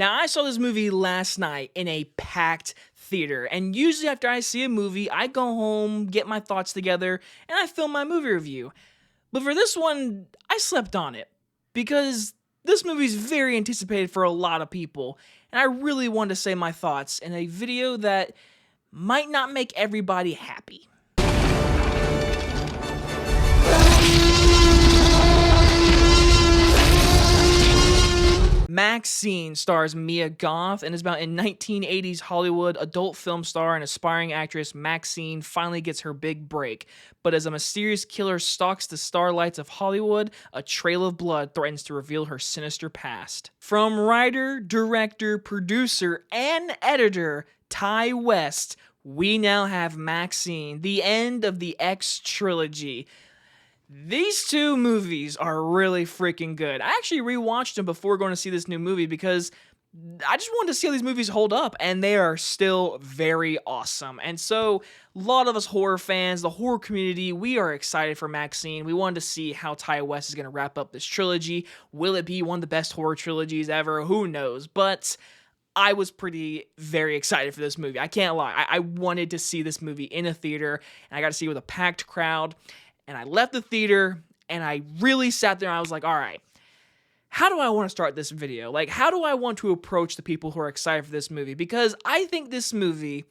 Now, I saw this movie last night in a packed theater, and usually after I see a movie, I go home, get my thoughts together, and I film my movie review. But for this one, I slept on it because this movie is very anticipated for a lot of people, and I really wanted to say my thoughts in a video that might not make everybody happy. Maxine stars Mia Goth and is about in 1980s Hollywood adult film star and aspiring actress Maxine finally gets her big break. But as a mysterious killer stalks the starlights of Hollywood, a trail of blood threatens to reveal her sinister past. From writer, director, producer, and editor Ty West, we now have Maxine, the end of the X trilogy. These two movies are really freaking good. I actually rewatched them before going to see this new movie because I just wanted to see how these movies hold up, and they are still very awesome. And so, a lot of us horror fans, the horror community, we are excited for Maxine. We wanted to see how Ty West is going to wrap up this trilogy. Will it be one of the best horror trilogies ever? Who knows? But I was very excited for this movie. I can't lie. I wanted to see this movie in a theater, and I got to see it with a packed crowd. And I left the theater, and I really sat there, and I was like, all right, how do I want to start this video? Like, how do I want to approach the people who are excited for this movie? Because I think this movie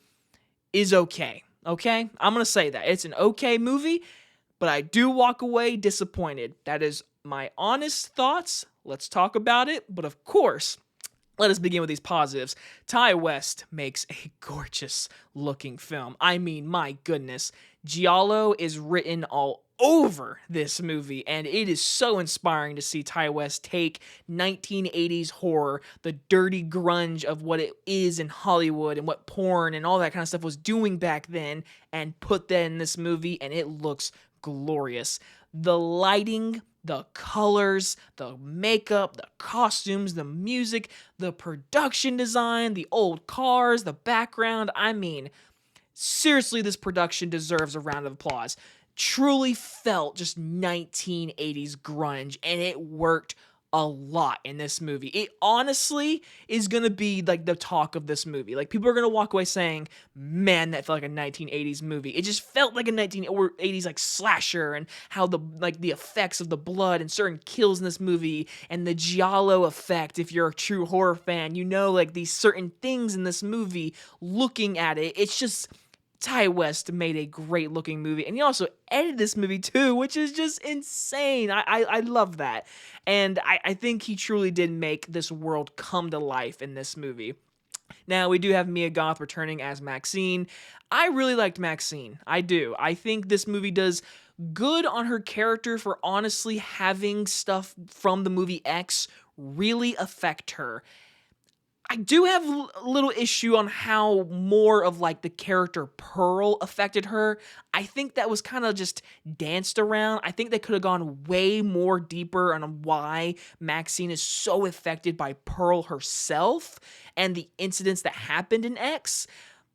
is okay, okay? I'm going to say that. It's an okay movie, but I do walk away disappointed. That is my honest thoughts. Let's talk about it. But of course, let us begin with these positives. Ty West makes a gorgeous looking film. I mean, my goodness. Giallo is written all over this movie, and it is so inspiring to see Ty West take 1980s horror, the dirty grunge of what it is in Hollywood and what porn and all that kind of stuff was doing back then, and put that in this movie, and it looks glorious. The lighting, the colors, the makeup, the costumes, the music, the production design, the old cars, the background, I mean, seriously, this production deserves a round of applause. Truly felt just 1980s grunge, and it worked a lot in this movie. It honestly is going to be like the talk of this movie. Like, people are going to walk away saying, man, that felt like a 1980s movie. It just felt like a 1980s like slasher, and how the effects of the blood and certain kills in this movie and the giallo effect. If you're a true horror fan, you know, like these certain things in this movie, looking at it, it's just Ty West made a great looking movie, and he also edited this movie too, which is just insane. I love that. And I think he truly did make this world come to life in this movie. Now, we do have Mia Goth returning as Maxine. I really liked Maxine. I do. I think this movie does good on her character for honestly having stuff from the movie X really affect her. I do have a little issue on how more of like the character Pearl affected her. I think that was kind of just danced around. I think they could have gone way more deeper on why Maxine is so affected by Pearl herself and the incidents that happened in X.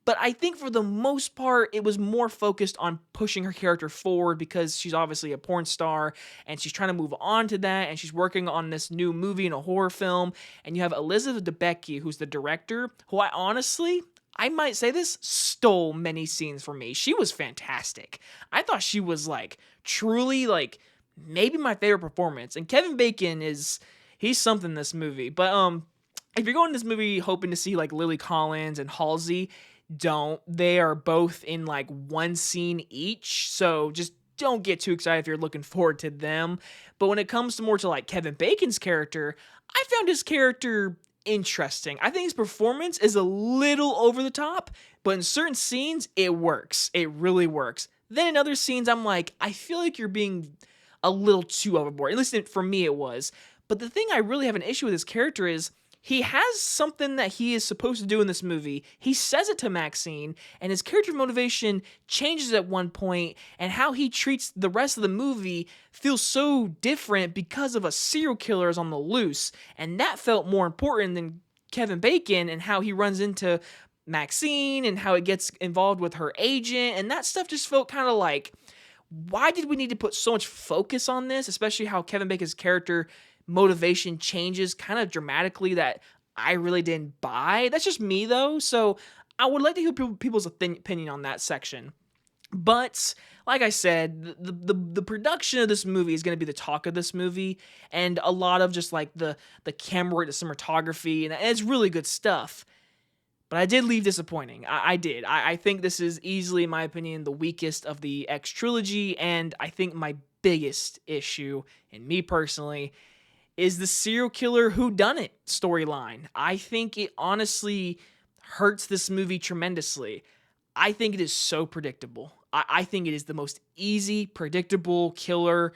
But I think for the most part, it was more focused on pushing her character forward because she's obviously a porn star and she's trying to move on to that, and she's working on this new movie and a horror film. And you have Elizabeth Debicki, who's the director, who I might say this, stole many scenes from me. She was fantastic. I thought she was like truly like maybe my favorite performance. And Kevin Bacon he's something in this movie. But if you're going to this movie hoping to see like Lily Collins and Halsey, don't. They are both in like one scene each, so just don't get too excited if you're looking forward to them. But when it comes to more to like Kevin Bacon's character, I found his character interesting. I think his performance is a little over the top, but in certain scenes, it works. It really works. Then in other scenes, I'm like, I feel like you're being a little too overboard. At least for me, it was. But the thing I really have an issue with his character is he has something that he is supposed to do in this movie. He says it to Maxine, and his character motivation changes at one point, and how he treats the rest of the movie feels so different because of a serial killer is on the loose. And that felt more important than Kevin Bacon and how he runs into Maxine and how it gets involved with her agent. And that stuff just felt kind of like, why did we need to put so much focus on this? Especially how Kevin Bacon's character motivation changes kind of dramatically, that I really didn't buy. That's just me though. So I would like to hear people's opinion on that section. But like I said, the production of this movie is going to be the talk of this movie, and a lot of just like the camera work, the cinematography, and it's really good stuff. But I did leave disappointing. I did. I think this is easily, in my opinion, the weakest of the X trilogy, and I think my biggest issue, and me personally, is the serial killer whodunit storyline. I think it honestly hurts this movie tremendously. I think it is so predictable. I think it is the most easy, predictable killer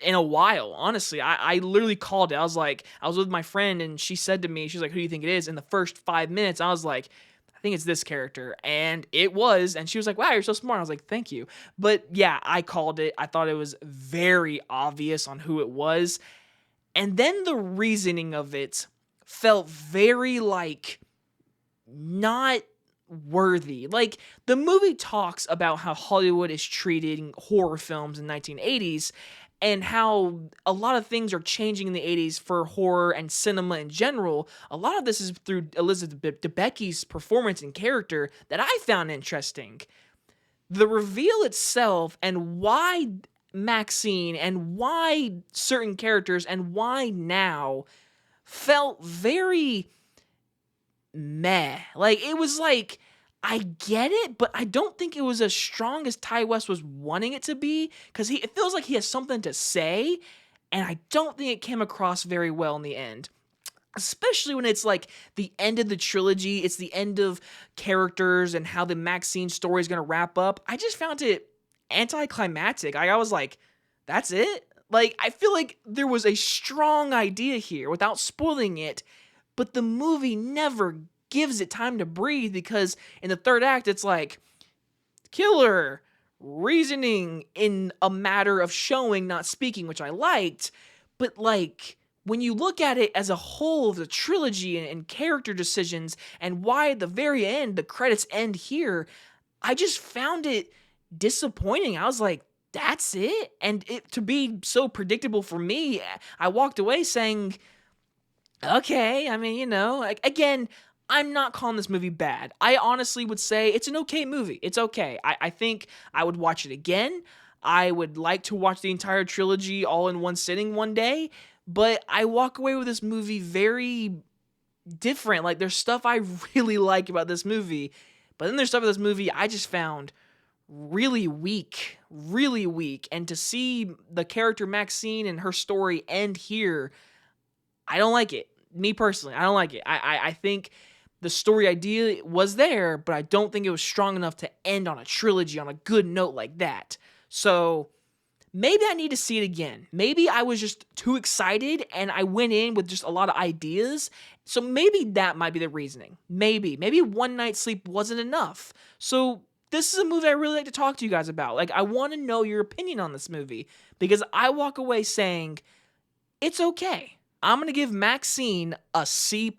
in a while, honestly. I literally called it. I was with my friend, and she said to me, she's like, who do you think it is? In the first 5 minutes, I was like, I think it's this character. And it was. And she was like, wow, you're so smart. I was like, thank you. But yeah, I called it. I thought it was very obvious on who it was. And then the reasoning of it felt very like not worthy. Like, the movie talks about how Hollywood is treating horror films in the 1980s and how a lot of things are changing in the 80s for horror and cinema in general. A lot of this is through Elizabeth Debicki's performance and character that I found interesting. The reveal itself and why Maxine and why certain characters and why now felt very meh. Like, it was like, I get it, but I don't think it was as strong as Ty West was wanting it to be, because it feels like he has something to say, and I don't think it came across very well in the end. Especially when it's like the end of the trilogy, it's the end of characters and how the Maxine story is going to wrap up. I just found it anticlimactic. I was like, that's it? Like, I feel like there was a strong idea here without spoiling it, but the movie never gives it time to breathe, because in the third act, it's like, killer, reasoning in a matter of showing, not speaking, which I liked, but like, when you look at it as a whole, the trilogy and character decisions, and why at the very end, the credits end here, I just found it disappointing. I was like, that's it? And it to be so predictable for me, I walked away saying, okay, I mean, you know, like, again, I'm not calling this movie bad. I honestly would say it's an okay movie. It's okay. I think I would watch it again. I would like to watch the entire trilogy all in one sitting one day, but I walk away with this movie very different. Like, there's stuff I really like about this movie, but then there's stuff in this movie I just found really weak, really weak. And to see the character Maxine and her story end here, I don't like it. Me personally, I don't like it. I think the story idea was there, but I don't think it was strong enough to end on a trilogy on a good note like that. So maybe I need to see it again. Maybe I was just too excited and I went in with just a lot of ideas. So maybe that might be the reasoning. Maybe one night's sleep wasn't enough. So this is a movie I really like to talk to you guys about. Like, I want to know your opinion on this movie, because I walk away saying it's okay. I'm going to give Maxine a C+.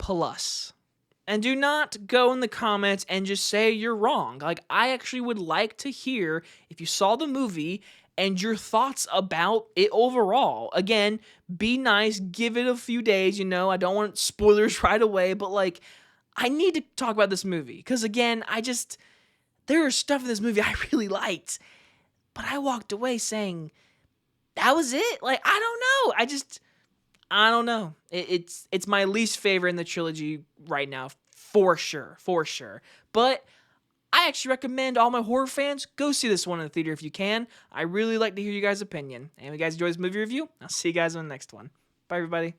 And do not go in the comments and just say you're wrong. Like, I actually would like to hear if you saw the movie and your thoughts about it overall. Again, be nice, give it a few days, you know, I don't want spoilers right away, but like, I need to talk about this movie, because again, there is stuff in this movie I really liked, but I walked away saying, that was it? Like, I don't know. I don't know. It's my least favorite in the trilogy right now, for sure. But I actually recommend all my horror fans, go see this one in the theater if you can. I really like to hear you guys' opinion. And if you guys enjoy this movie review, I'll see you guys on the next one. Bye, everybody.